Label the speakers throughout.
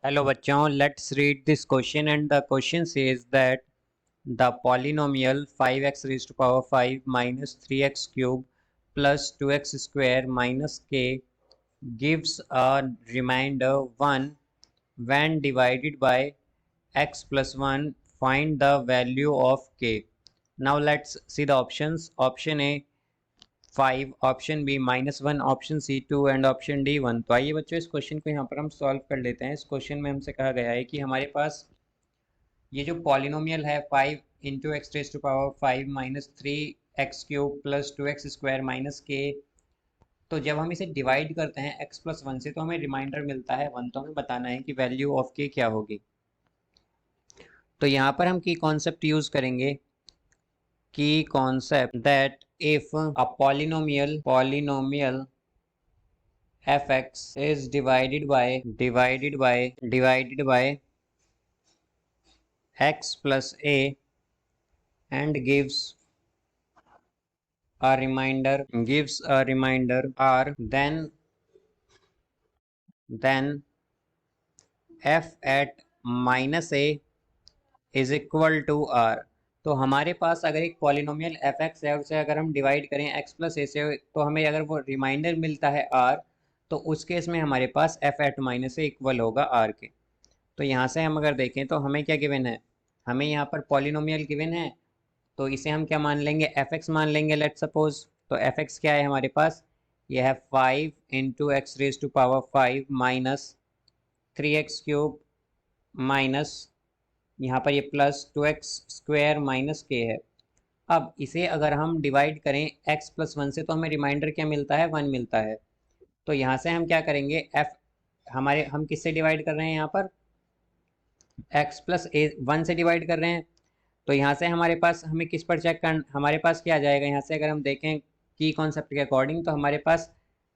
Speaker 1: Hello बच्चों, let's read this question and the question says that the polynomial 5x raised to power 5 minus 3x cube plus 2x square minus k gives a remainder 1 when divided by x plus 1. Find the value of k. Now let's see the options. Option A 5, option B -1, option C 2 and option D 1। तो आइए बच्चों इस question को यहाँ पर हम solve कर लेते हैं। इस क्वेश्चन में हमसे कहा गया है कि हमारे पास ये जो पॉलिनोमियल है 5 into X raise to power 5 minus 3x cube plus 2x square minus K, तो जब हम इसे डिवाइड करते हैं x प्लस 1 से तो हमें रिमाइंडर मिलता है 1। तो हमें बताना है कि वैल्यू ऑफ के क्या होगी। तो यहाँ पर हम की कॉन्सेप्ट यूज़ करेंगे, की concept that if a polynomial fx is divided by x plus a and gives a remainder r, then f at minus a is equal to r। तो हमारे पास अगर एक पॉलिनोमियल एफ एक्स है, उसे अगर हम डिवाइड करें एक्स प्लस ए से, तो हमें अगर वो रिमाइंडर मिलता है आर, तो उस केस में हमारे पास एफ एट माइनस से इक्वल होगा आर के। तो यहाँ से हम अगर देखें तो हमें क्या गिवन है, हमें यहाँ पर पॉलिनोमियल गिवन है, तो इसे हम क्या मान लेंगे, एफ एक्स मान लेंगे लेट सपोज। तो एफ एक्स क्या है हमारे पास, ये है 5 into X raise to power 5 minus 3x cube minus यहाँ पर ये प्लस 2x स्क्वायर माइनस के है। अब इसे अगर हम डिवाइड करें x प्लस 1 से तो हमें रिमाइंडर क्या मिलता है, 1 मिलता है। तो यहाँ से हम क्या करेंगे, हम किससे डिवाइड कर रहे हैं, यहाँ पर x प्लस 1 से डिवाइड कर रहे हैं। तो यहाँ से हमारे पास हमें किस पर चेक करना, हमारे पास क्या आ जाएगा, यहाँ से अगर हम देखें की कॉन्सेप्ट के अकॉर्डिंग, तो हमारे पास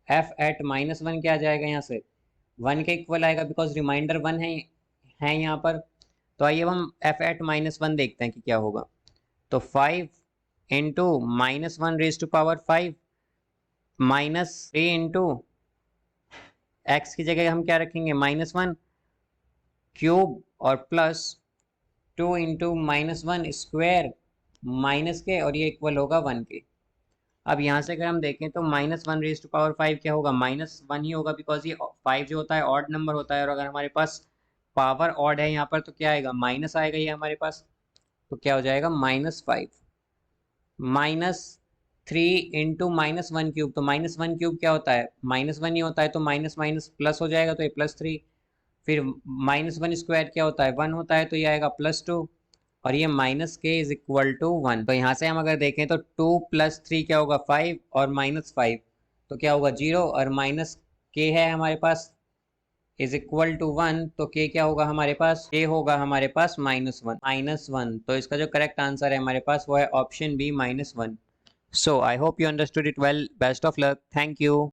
Speaker 1: f एट -1 क्या आ जाएगा, यहाँ से 1 के इक्वल आएगा, बिकॉज रिमाइंडर 1 है यहाँ पर। तो आइए हम f एट -1 देखते हैं कि क्या होगा। तो 5 into -1 raise to power 5 minus 3 into X की जगह हम क्या रखेंगे, -1 क्यूब और प्लस 2 इंटू -1 स्क्वायर माइनस के, और ये इक्वल होगा 1 के। अब यहाँ से अगर हम देखें तो -1 रेज टू पावर 5 क्या होगा, -1 ही होगा, बिकॉज ये 5 जो होता है ऑड नंबर होता है, और अगर हमारे पास पावर ऑड है यहाँ पर तो क्या आएगा, माइनस आएगा ये हमारे पास। तो क्या हो जाएगा, -5 -3 इंटू -1 क्यूब। तो -1 क्यूब क्या होता है, -1 ही होता है, तो माइनस माइनस प्लस हो जाएगा, तो ये +3। फिर -1 स्क्वायर क्या होता है, 1 होता है, तो ये आएगा +2, और ये माइनस के इज इक्वल टू 1। तो यहाँ से हम अगर देखें तो 2 + 3 क्या होगा, 5, और -5 तो क्या होगा 0, और माइनस के है हमारे पास इज इक्वल टू 1, तो के क्या होगा हमारे पास, के होगा हमारे पास -1। तो इसका जो करेक्ट आंसर है हमारे पास वो है option B -1। So I hope you understood it well. Best of luck. Thank you.